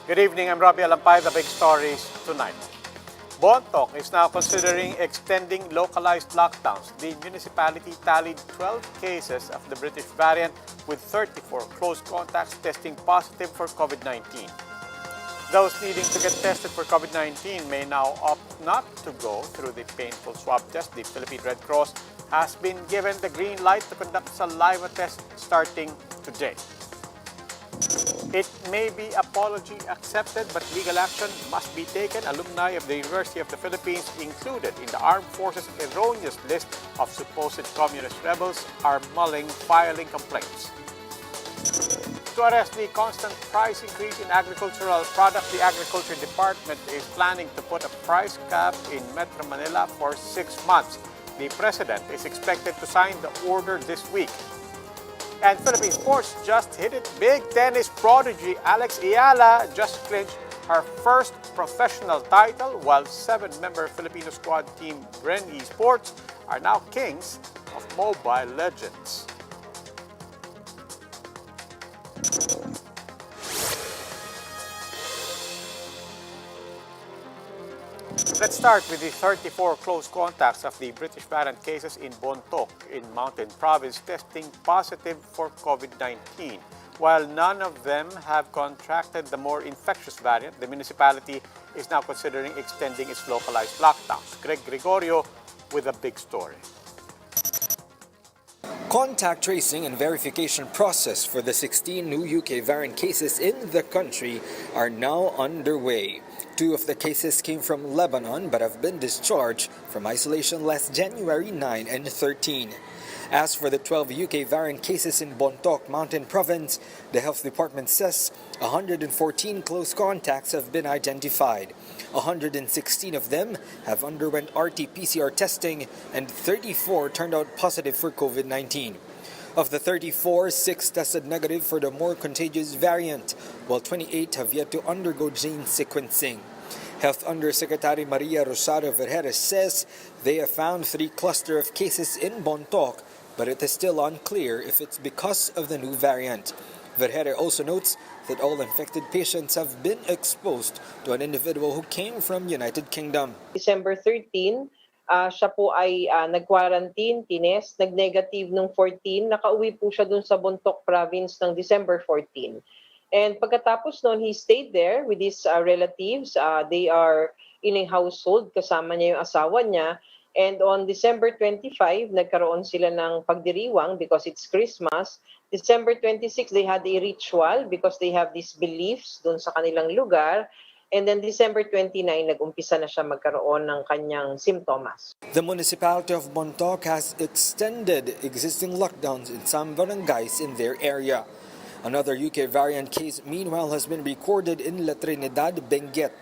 Good evening, I'm Robbie Alampay. The big stories tonight. Bontoc is now considering extending localized lockdowns. The municipality tallied 12 cases of the British variant with 34 close contacts testing positive for COVID-19. Those needing to get tested for COVID-19 may now opt not to go through the painful swab test. The Philippine Red Cross has been given the green light to conduct saliva tests starting today. It may be apology accepted, but legal action must be taken. Alumni of the University of the Philippines included in the Armed Forces' erroneous list of supposed communist rebels are mulling filing complaints. To arrest the constant price increase in agricultural products, the Agriculture Department is planning to put a price cap in Metro Manila for 6 months. The President is expected to sign the order this week. And Philippine sports just hit it big. Tennis prodigy Alex Ayala just clinched her first professional title, while 7-member Filipino squad team Bren Esports are now kings of Mobile Legends. Let's start with the 34 close contacts of the British variant cases in Bontoc in Mountain Province testing positive for COVID-19. While none of them have contracted the more infectious variant, the municipality is now considering extending its localized lockdowns. Greg Gregorio with a big story. Contact tracing and verification process for the 16 new UK variant cases in the country are now underway. 2 of the cases came from Lebanon but have been discharged from isolation last January 9 and 13. As for the 12 UK variant cases in Bontoc Mountain Province, the Health Department says 114 close contacts have been identified. 116 of them have underwent RT-PCR testing and 34 turned out positive for COVID-19. Of the 34, 6 tested negative for the more contagious variant, while 28 have yet to undergo gene sequencing. Health Undersecretary Maria Rosario Vergeres says they have found 3 clusters of cases in Bontoc, but it is still unclear if it's because of the new variant. Vergeres also notes that all infected patients have been exposed to an individual who came from United Kingdom. December 13, siya po ay nag-quarantine, tinest, nag-negative nung 14, nakauwi po siya dun sa Bontoc province ng December 14. And pagkatapos noon, he stayed there with his relatives. They are in a household, kasama niya yung asawa niya. And on December 25, nagkaroon sila ng pagdiriwang because it's Christmas. December 26, they had a ritual because they have these beliefs dun sa kanilang lugar. And then December 29, nag-umpisa na siya magkaroon ng kanyang simptomas. The municipality of Bontoc has extended existing lockdowns in some barangays in their area. Another UK variant case, meanwhile, has been recorded in La Trinidad, Benguet.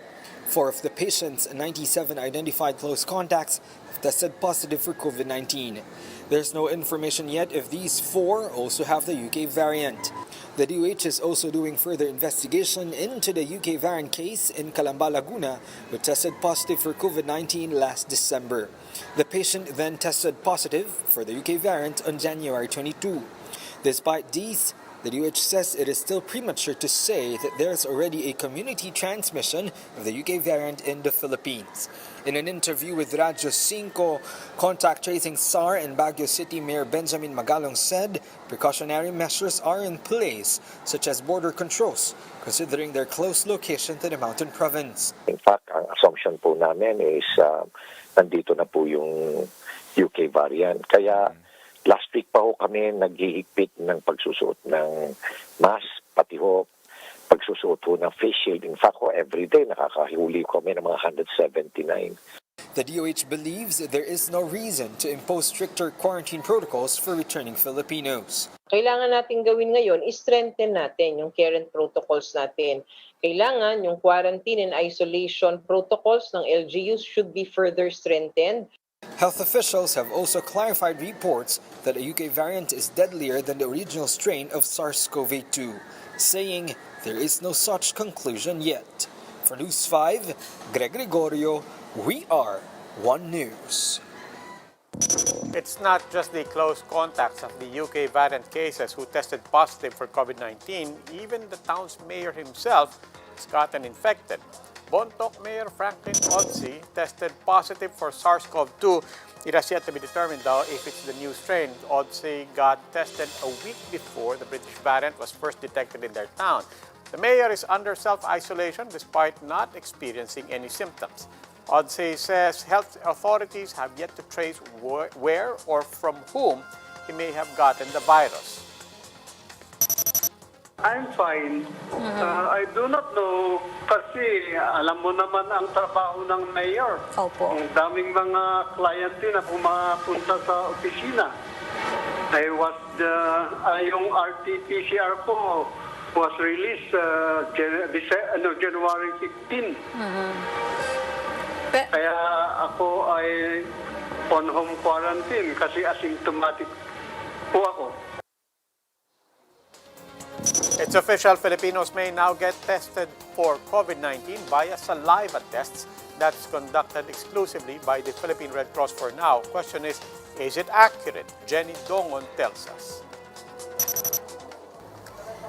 4 of the patients, 97 identified close contacts, have tested positive for COVID-19. There's no information yet if these 4 also have the UK variant. The DOH is also doing further investigation into the UK variant case in Calamba, Laguna, who tested positive for COVID-19 last December. The patient then tested positive for the UK variant on January 22. Despite these, the DOH says it is still premature to say that there's already a community transmission of the UK variant in the Philippines. In an interview with Radyo 5, contact tracing SAR and Baguio City Mayor Benjamin Magalong said precautionary measures are in place, such as border controls, considering their close location to the mountain province. In fact, ang assumption po namin is nandito na po yung UK variant. Kaya last week pa ho kami naghihigpit ng pagsusuot ng mask, pati ho pagsusuot ho ng face shield. In fact, everyday nakakahuli kami ng mga 179. The DOH believes there is no reason to impose stricter quarantine protocols for returning Filipinos. Kailangan natin gawin ngayon is strengthen natin yung current protocols natin. Kailangan yung quarantine and isolation protocols ng LGUs should be further strengthened. Health officials have also clarified reports that the UK variant is deadlier than the original strain of SARS-CoV-2, saying there is no such conclusion yet. For News 5, Greg Gregorio, we are One News. It's not just the close contacts of the UK variant cases who tested positive for COVID-19. Even the town's mayor himself has gotten infected. Bontoc Mayor Franklin Odsey tested positive for SARS-CoV-2. It has yet to be determined, though, if it's the new strain. Odsey got tested a week before the British variant was first detected in their town. The mayor is under self-isolation despite not experiencing any symptoms. Odsey says health authorities have yet to trace where or from whom he may have gotten the virus. I'm fine. I do not know kasi alam mo naman ang trabaho ng mayor. Opo. Ang daming mga kliyente na pumapunta sa opisina. Yung RT-PCR ko was released January 15. Kaya ako ay on home quarantine kasi asymptomatic po ako. It's official, Filipinos may now get tested for COVID-19 via saliva tests that's conducted exclusively by the Philippine Red Cross for now. Question is it accurate? Jenny Dongon tells us.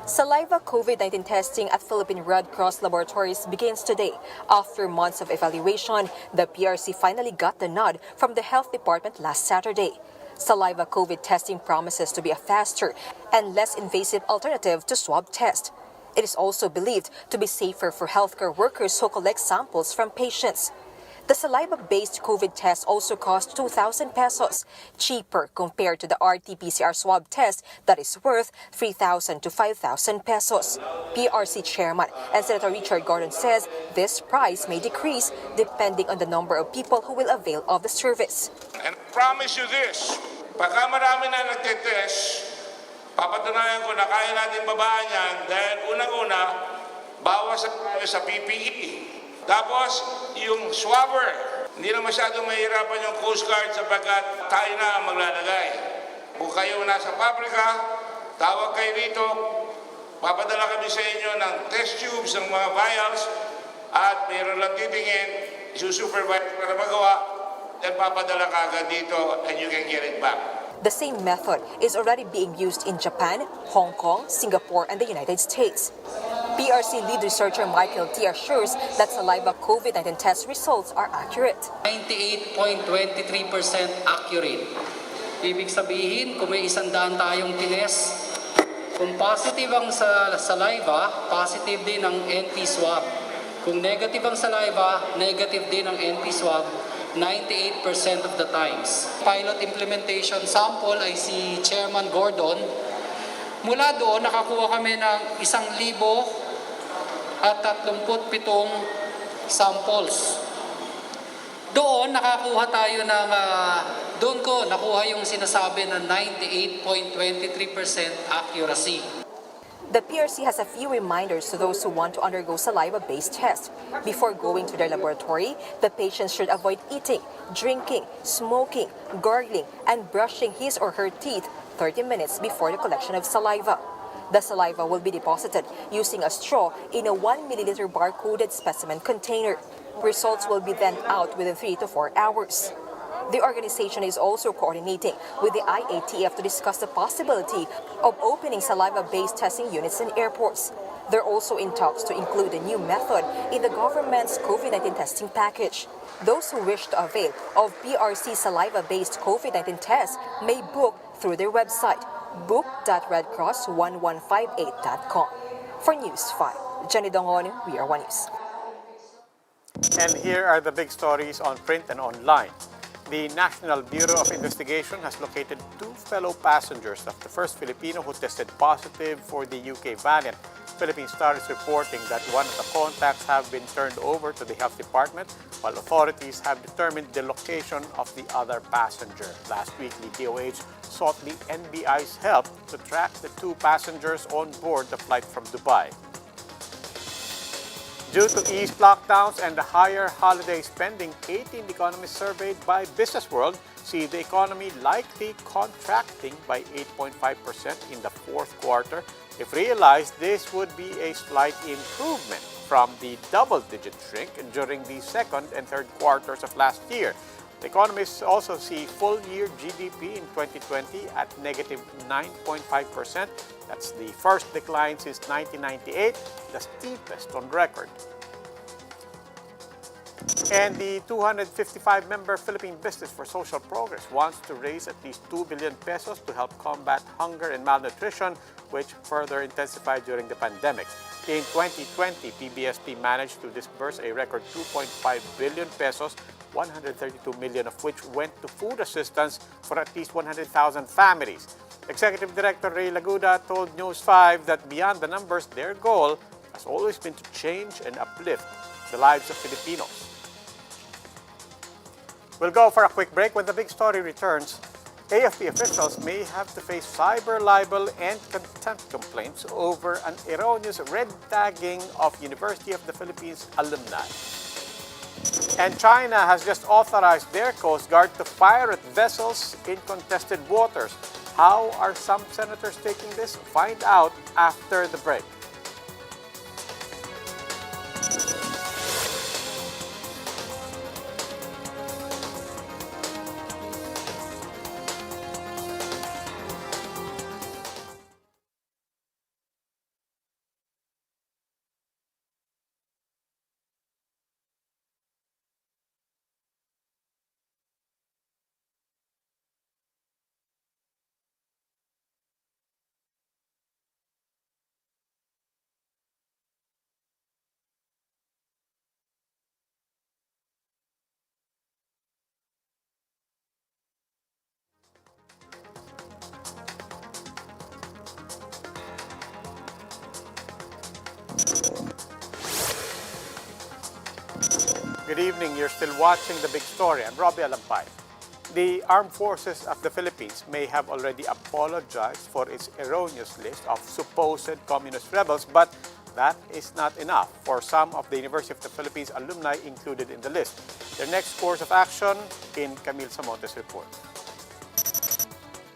Saliva COVID-19 testing at Philippine Red Cross laboratories begins today. After months of evaluation, the PRC finally got the nod from the Health Department last Saturday. Saliva COVID testing promises to be a faster and less invasive alternative to swab test. It is also believed to be safer for healthcare workers who collect samples from patients. The saliva-based COVID test also costs 2,000 pesos, cheaper compared to the RT-PCR swab test that is worth 3,000 to 5,000 pesos. PRC Chairman and Senator Richard Gordon says this price may decrease depending on the number of people who will avail of the service. And I promise you this, pagka marami na nagtitest, papatunayan ko na kaya natin babaan yan dahil unang-una, bawas tayo sa PPE. Tapos, yung swabber, hindi na masyadong mahirapan yung Coast Guard sapagkat tayo na ang maglalagay. Kung kayo nasa pabrika, tawag kayo rito, papadala kami sa inyo ng test tubes, ng mga vials, at mayroon lang titingin, isusupervise para magawa, then papadala ka agad dito and you can get it back. The same method is already being used in Japan, Hong Kong, Singapore, and the United States. PRC lead researcher Michael T. assures that saliva COVID-19 test results are accurate. 98.23% accurate. Ibig sabihin, kung may 100 tayong tines, kung positive ang saliva, positive din ang NP swab. Kung negative ang saliva, negative din ang NP swab 98% of the times. Pilot implementation sample ay si Chairman Gordon. Mula doon, nakakuha kami ng 1,037 samples. Doon, nakakuha tayo ng, doon ko nakuha yung sinasabi na 98.23% accuracy. The PRC has a few reminders to those who want to undergo saliva-based tests. Before going to their laboratory, the patients should avoid eating, drinking, smoking, gargling, and brushing his or her teeth 30 minutes before the collection of saliva. The saliva will be deposited using a straw in a 1 milliliter bar-coded specimen container. Results will be then out within 3 to 4 hours. The organization is also coordinating with the IATF to discuss the possibility of opening saliva-based testing units in airports. They're also in talks to include a new method in the government's COVID-19 testing package. Those who wish to avail of PRC saliva-based COVID-19 tests may book through their website, book.redcross1158.com. For News 5, Jenny Dongon, We Are One News. And here are the big stories on print and online. The National Bureau of Investigation has located 2 fellow passengers of the first Filipino who tested positive for the UK variant. Philippine Star is reporting that one of the contacts have been turned over to the Health Department, while authorities have determined the location of the other passenger. Last week, the DOH sought the NBI's help to track the 2 passengers on board the flight from Dubai. Due to eased lockdowns and the higher holiday spending, 18 economists surveyed by Business World see the economy likely contracting by 8.5% in the fourth quarter. If realized, this would be a slight improvement from the double-digit shrink during the second and third quarters of last year. The economists also see full-year GDP in 2020 at negative 9.5%. That's the first decline since 1998, the steepest on record. And the 255-member Philippine Business for Social Progress wants to raise at least 2 billion pesos to help combat hunger and malnutrition, which further intensified during the pandemic. In 2020, PBSP managed to disburse a record 2.5 billion pesos, 132 million of which went to food assistance for at least 100,000 families. Executive Director Ray Laguda told News 5 that beyond the numbers, their goal has always been to change and uplift the lives of Filipinos. We'll go for a quick break. When the big story returns, AFP officials may have to face cyber libel and contempt complaints over an erroneous red tagging of University of the Philippines alumni. And China has just authorized their Coast Guard to fire at vessels in contested waters. How are some senators taking this? Find out after the break. Good evening. You're still watching The Big Story. I'm Robbie Alampay. The Armed Forces of the Philippines may have already apologized for its erroneous list of supposed communist rebels, but that is not enough for some of the University of the Philippines alumni included in the list. Their next course of action in Camille Samonte's report.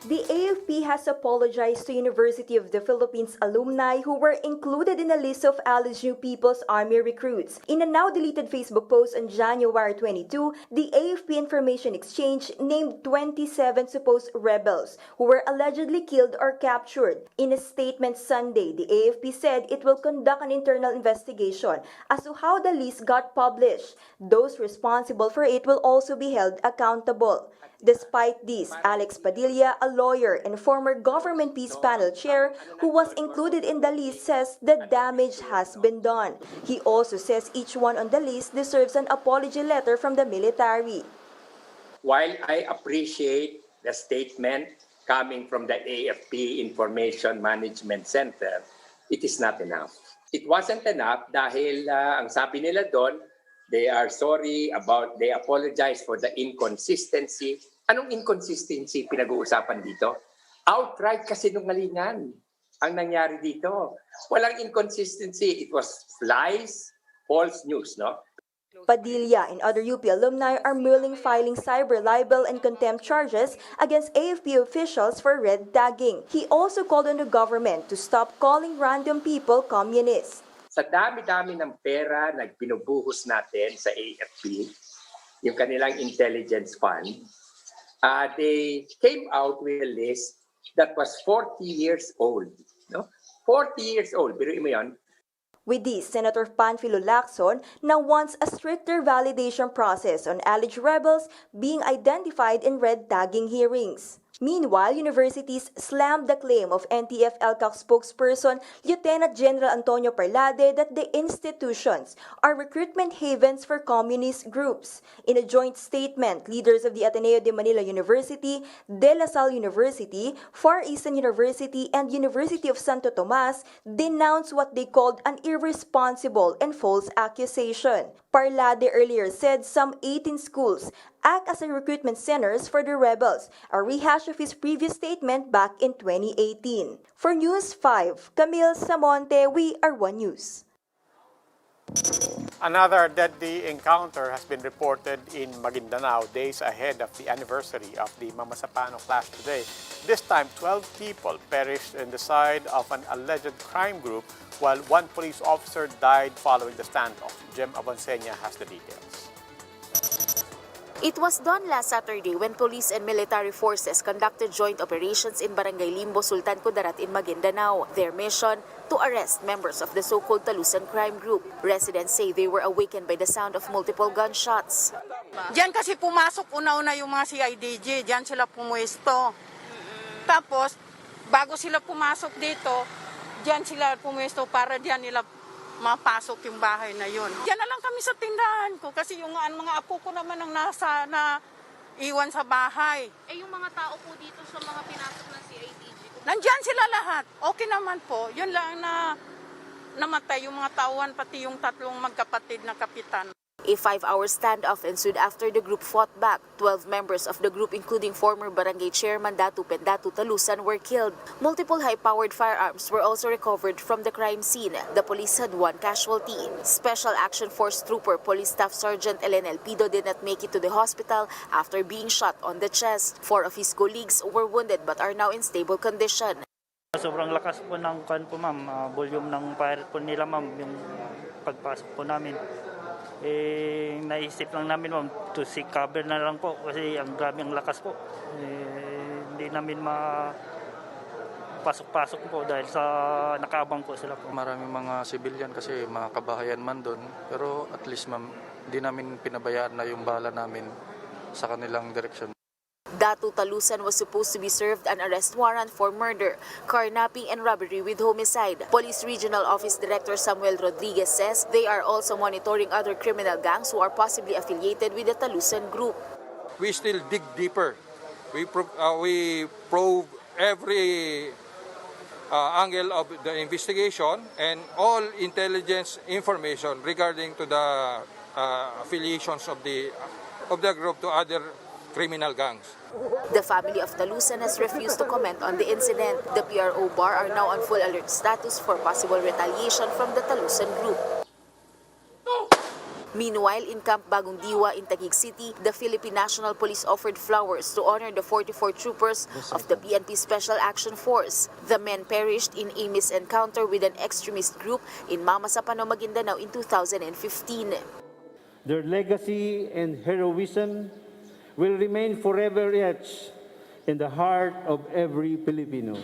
The AFP has apologized to University of the Philippines alumni who were included in a list of alleged People's Army recruits. In a now-deleted Facebook post on January 22, the AFP Information Exchange named 27 supposed rebels who were allegedly killed or captured. In a statement Sunday, the AFP said it will conduct an internal investigation as to how the list got published. Those responsible for it will also be held accountable. Despite this, Alex Padilla, a lawyer and former Government Peace Panel chair who was included in the list, says the damage has been done. He also says each one on the list deserves an apology letter from the military. While I appreciate the statement coming from the AFP Information Management Center, it is not enough. It wasn't enough dahil ang sabi nila doon, they are sorry about, they apologize for the inconsistency. Anong inconsistency pinag-uusapan dito? Outright kasinungalingan ang nangyari dito. Walang inconsistency. It was lies, false news, no? Padilla and other UP alumni are merely filing cyber libel and contempt charges against AFP officials for red tagging. He also called on the government to stop calling random people communists. Sa dami-dami ng pera na binubuhos natin sa AFP, yung kanilang intelligence fund, they came out with a list that was 40 years old. No? 40 years old, biruin mo yun. With this, Senator Panfilo Lacson now wants a stricter validation process on alleged rebels being identified in red tagging hearings. Meanwhile, universities slammed the claim of NTF-ELCAC spokesperson Lieutenant General Antonio Parlade that the institutions are recruitment havens for communist groups. In a joint statement, leaders of the Ateneo de Manila University, De La Salle University, Far Eastern University, and University of Santo Tomas denounced what they called an irresponsible and false accusation. Parlade earlier said some 18 schools act as a recruitment centers for the rebels, a rehash of his previous statement back in 2018. For News 5, Camille Samonte, we are One News. Another deadly encounter has been reported in Maguindanao days ahead of the anniversary of the Mamasapano clash today. This time, 12 people perished in the side of an alleged crime group, while one police officer died following the standoff. Jem Abansenya has the details. It was done last Saturday when police and military forces conducted joint operations in Barangay Limbo, Sultan Kudarat in Maguindanao. Their mission, to arrest members of the so-called Talusan crime group. Residents say they were awakened by the sound of multiple gunshots. Diyan kasi pumasok una-una yung mga CIDG, diyan sila pumuesto. Tapos, bago sila pumasok dito, diyan sila pumuesto para diyan nila mapasok yung bahay na yun. Diyan na lang kami sa tindahan ko kasi yung mga apo ko naman ang na iwan sa bahay. Eh yung mga tao po dito sa mga pinasok ng CIDG? Nandiyan sila lahat. Okay naman po. Yun lang na namatay yung mga tauhan pati yung tatlong magkapatid na kapitan. A 5-hour standoff ensued after the group fought back. 12 members of the group, including former barangay chairman Datu Pendatu Talusan, were killed. Multiple high-powered firearms were also recovered from the crime scene. The police had 1 casualty. Special Action Force Trooper Police Staff Sergeant Elen Elpido did not make it to the hospital after being shot on the chest. 4 of his colleagues were wounded but are now in stable condition. Sobrang lakas po ng po ma'am, volume ng fire po nila ma'am, yung pagpasok po namin. Naisip lang namin ma'am to seek cover na lang po kasi ang grabe ang lakas po. Hindi namin pasok-pasok po dahil sa nakaabang po sila po. Maraming mga civilian kasi mga kabahayan man doon, pero at least ma'am, hindi namin pinabayaan na yung bala namin sa kanilang direksyon. Datu Talusan was supposed to be served an arrest warrant for murder, carnapping, and robbery with homicide. Police Regional Office Director Samuel Rodriguez says they are also monitoring other criminal gangs who are possibly affiliated with the Talusan group. We still dig deeper. We probe every angle of the investigation and all intelligence information regarding to the affiliations of the group to other criminal gangs. The family of Talusan has refused to comment on the incident. The PRO bar are now on full alert status for possible retaliation from the Talusan group. Meanwhile, in Camp Bagong Diwa in Taguig City, the Philippine National Police offered flowers to honor the 44 troopers of the PNP Special Action Force. The men perished in a misencounter with an extremist group in Mamasapano, Maguindanao in 2015. Their legacy and heroism will remain forever etched in the heart of every Filipino.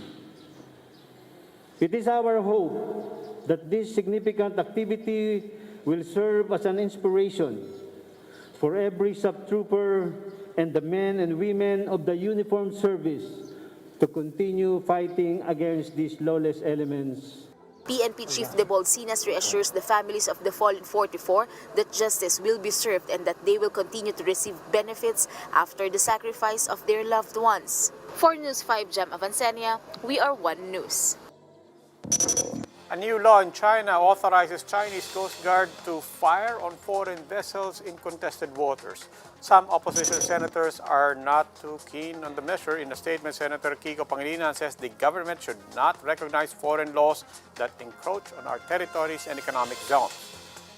It is our hope that this significant activity will serve as an inspiration for every sub-trooper and the men and women of the uniformed service to continue fighting against these lawless elements. PNP Chief De Bolsinas reassures the families of the fallen 44 that justice will be served and that they will continue to receive benefits after the sacrifice of their loved ones. For News 5 Jam Avancenia, we are One News. A new law in China authorizes Chinese Coast Guard to fire on foreign vessels in contested waters. Some opposition senators are not too keen on the measure. In a statement, Senator Kiko Pangilinan says the government should not recognize foreign laws that encroach on our territories and economic zones.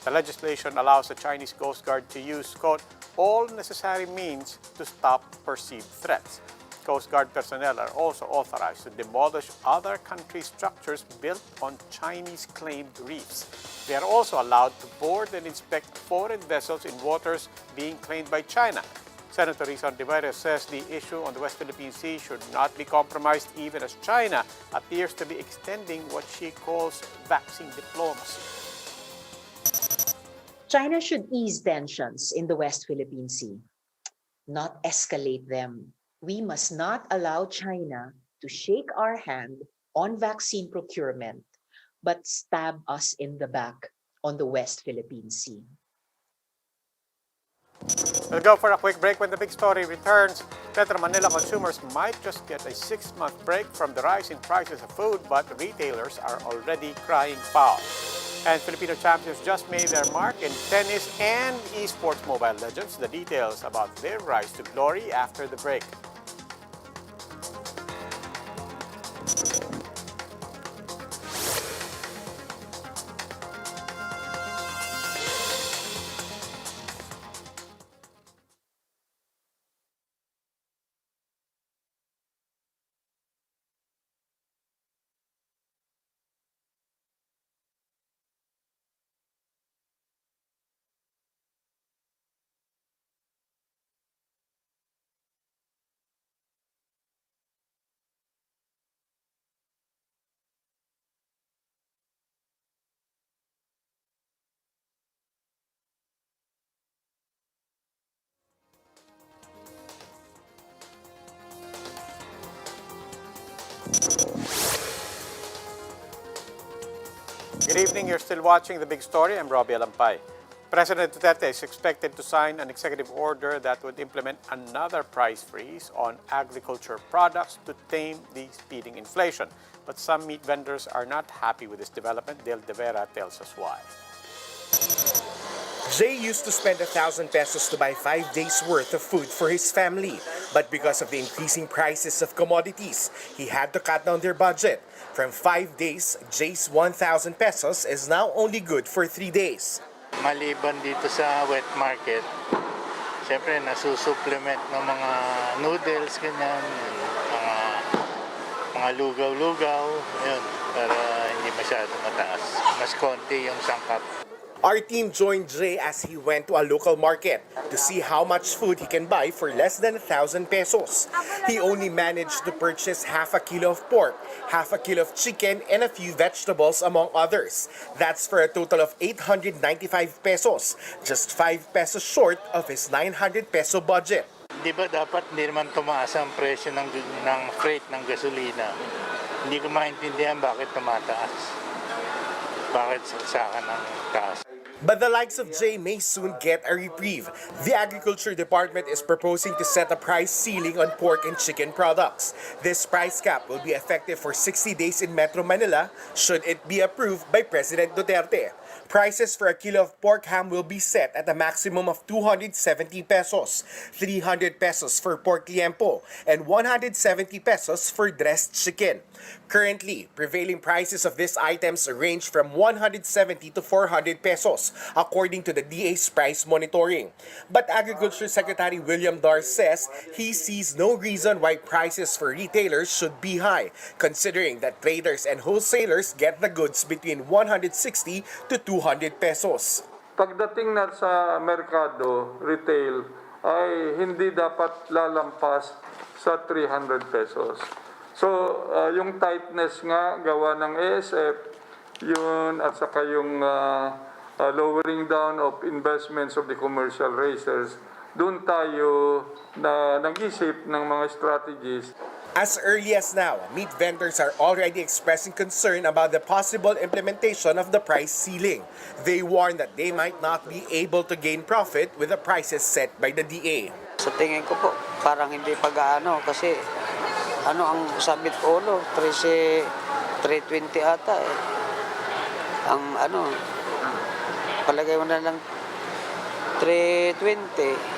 The legislation allows the Chinese Coast Guard to use, quote, all necessary means to stop perceived threats. Coast Guard personnel are also authorized to demolish other countries' structures built on Chinese-claimed reefs. They are also allowed to board and inspect foreign vessels in waters being claimed by China. Senator Risa Ontiveros says the issue on the West Philippine Sea should not be compromised even as China appears to be extending what she calls vaccine diplomacy. China should ease tensions in the West Philippine Sea, not escalate them. We must not allow China to shake our hand on vaccine procurement, but stab us in the back on the West Philippine Sea. We'll go for a quick break. When the big story returns, Metro Manila consumers might just get a 6-month break from the rise in prices of food, but retailers are already crying foul. And Filipino champions just made their mark in tennis and esports mobile legends. The details about their rise to glory after the break. evening. You're still watching The Big Story. I'm Robbie Alampay. President Duterte is expected to sign an executive order that would implement another price freeze on agriculture products to tame the speeding inflation. But some meat vendors are not happy with this development. Del De Vera tells us why. Jay used to spend 1,000 pesos to buy 5 days worth of food for his family. But because of the increasing prices of commodities, he had to cut down their budget. From 5 days, Jay's 1,000 pesos is now only good for 3 days. Maliban dito sa wet market, siyempre nasusupplement ng mga noodles, ganyan, mga lugaw-lugaw, yun, para hindi masyado mataas. Mas konti yung sangkap. Our team joined Jay as he went to a local market to see how much food he can buy for less than 1,000 pesos. He only managed to purchase half a kilo of pork, half a kilo of chicken, and a few vegetables, among others. That's for a total of 895 pesos, just 5 pesos short of his 900 peso budget. Di ba dapat hindi naman tumaas ang presyo ng freight ng gasolina? Hindi ko maintindihan bakit tumataas. Bakit saksakan ng taas? But the likes of Jay may soon get a reprieve. The Agriculture Department is proposing to set a price ceiling on pork and chicken products. This price cap will be effective for 60 days in Metro Manila should it be approved by President Duterte. Prices for a kilo of pork ham will be set at a maximum of 270 pesos, 300 pesos for pork liempo, and 170 pesos for dressed chicken. Currently, prevailing prices of these items range from 170 to 400 pesos, according to the DA's price monitoring. But Agriculture Secretary William Dar says he sees no reason why prices for retailers should be high, considering that traders and wholesalers get the goods between 160 to 200 pesos. Pagdating na sa merkado, retail, ay hindi dapat lalampas sa 300 pesos. So, yung tightness nga, gawa ng ASF, yun, at saka yung lowering down of investments of the commercial racers, doon tayo na nag-isip ng mga strategies. As early as now, meat vendors are already expressing concern about the possible implementation of the price ceiling. They warn that they might not be able to gain profit with the prices set by the DA. Sa tingin ko po, parang hindi pag-aano kasi ang sabit ulo, 320 ata eh. Ang palagay mo na lang 320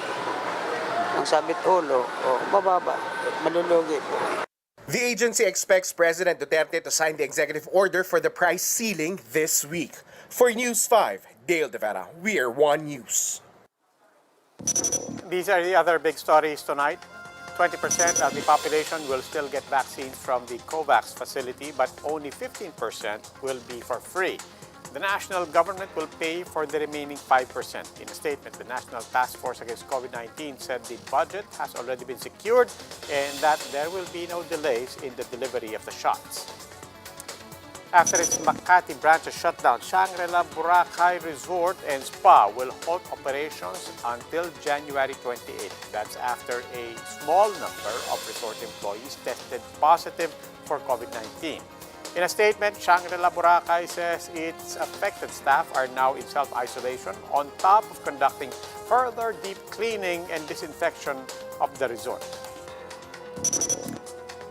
ang sabit ulo, mababa, malulugi po. The agency expects President Duterte to sign the executive order for the price ceiling this week. For News 5, Dale De Vera, We're One News. These are the other big stories tonight. 20% of the population will still get vaccines from the COVAX facility, but only 15% will be for free. The national government will pay for the remaining 5%. In a statement, the National Task Force Against COVID-19 said the budget has already been secured and that there will be no delays in the delivery of the shots. After its Makati branch shut down, Shangri-La Boracay Resort and Spa will halt operations until January 28. That's after a small number of resort employees tested positive for COVID-19. In a statement, Shangri-La Boracay says its affected staff are now in self-isolation on top of conducting further deep cleaning and disinfection of the resort.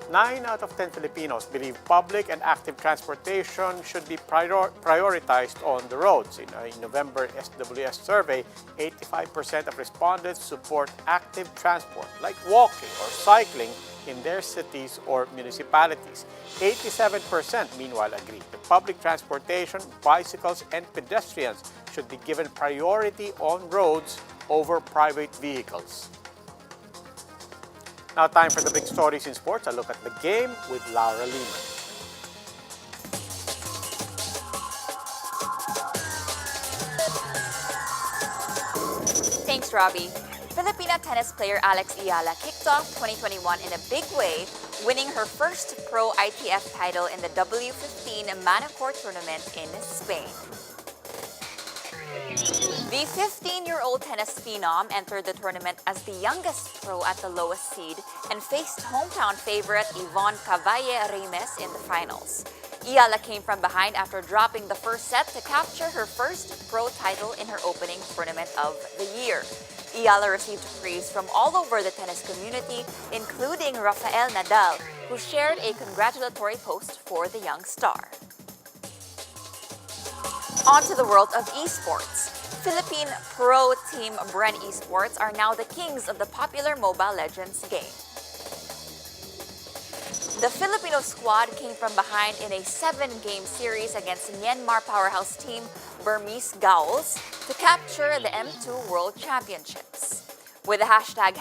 9 out of 10 Filipinos believe public and active transportation should be prioritized on the roads. In a November SWS survey, 85% of respondents support active transport like walking or cycling in their cities or municipalities. 87% meanwhile agree that public transportation, bicycles, and pedestrians should be given priority on roads over private vehicles. Now time for the big stories in sports. A look at the game with Laura Lima. Thanks, Robbie. Filipina tennis player Alex Ayala kicked off 2021 in a big way, winning her first pro ITF title in the W15 Manacor tournament in Spain. The 15-year-old tennis phenom entered the tournament as the youngest pro at the lowest seed and faced hometown favorite Yvonne Cavalle Remes in the finals. Iyala came from behind after dropping the first set to capture her first pro title in her opening tournament of the year. Iyala received praise from all over the tennis community, including Rafael Nadal, who shared a congratulatory post for the young star. On to the world of esports. Philippine pro team Bren Esports are now the kings of the popular Mobile Legends game. The Filipino squad came from behind in a 7-game series against Myanmar powerhouse team Burmese Gowls to capture the M2 World Championships. With the hashtag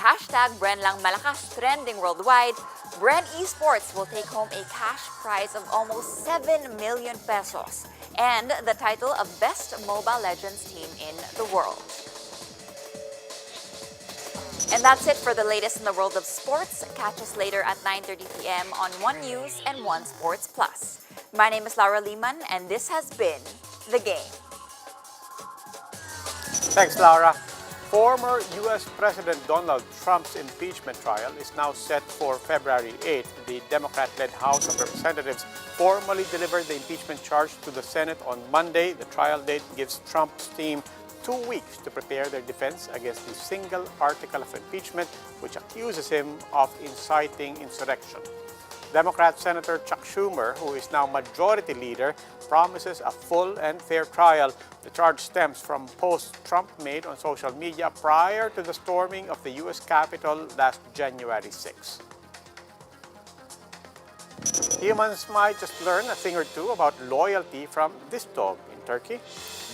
Bren Lang Malakas trending worldwide, Bren Esports will take home a cash prize of almost 7 million pesos and the title of Best Mobile Legends Team in the world. And that's it for the latest in the world of sports. Catch us later at 9:30 p.m. on One News and One Sports Plus. My name is Laura Liman, and this has been The Game. Thanks, Laura. Former U.S. President Donald Trump's impeachment trial is now set for February 8th. The Democrat-led House of Representatives formally delivered the impeachment charge to the Senate on Monday. The trial date gives Trump's team 2 weeks to prepare their defense against the single article of impeachment, which accuses him of inciting insurrection. Democrat Senator Chuck Schumer, who is now majority leader, promises a full and fair trial. The charge stems from posts Trump made on social media prior to the storming of the U.S. Capitol last January 6. Humans might just learn a thing or two about loyalty from this dog in Turkey.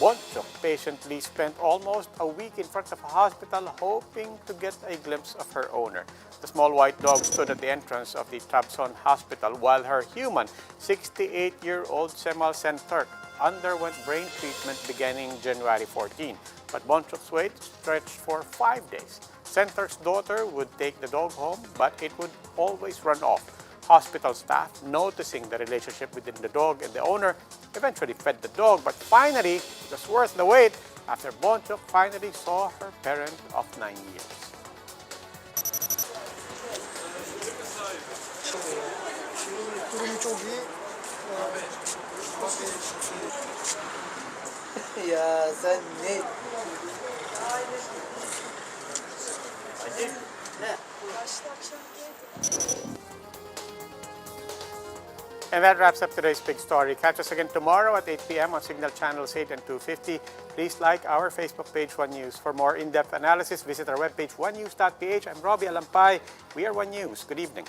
Bontoc patiently spent almost a week in front of a hospital hoping to get a glimpse of her owner. The small white dog stood at the entrance of the Trabzon hospital while her human, 68-year-old Cemal Senturk underwent brain treatment beginning January 14. But Bontoc's wait stretched for 5 days. Senturk's daughter would take the dog home, but it would always run off. Hospital staff, noticing the relationship between the dog and the owner, eventually fed the dog, but finally, it was worth the wait after Bontoc finally saw her parent of 9 years. And that wraps up today's big story. Catch us again tomorrow at 8 p.m. on Signal Channels 8 and 250. Please like our Facebook page, One News. For more in-depth analysis, visit our webpage, onenews.ph. I'm Robbie Alampay. We are One News. Good evening.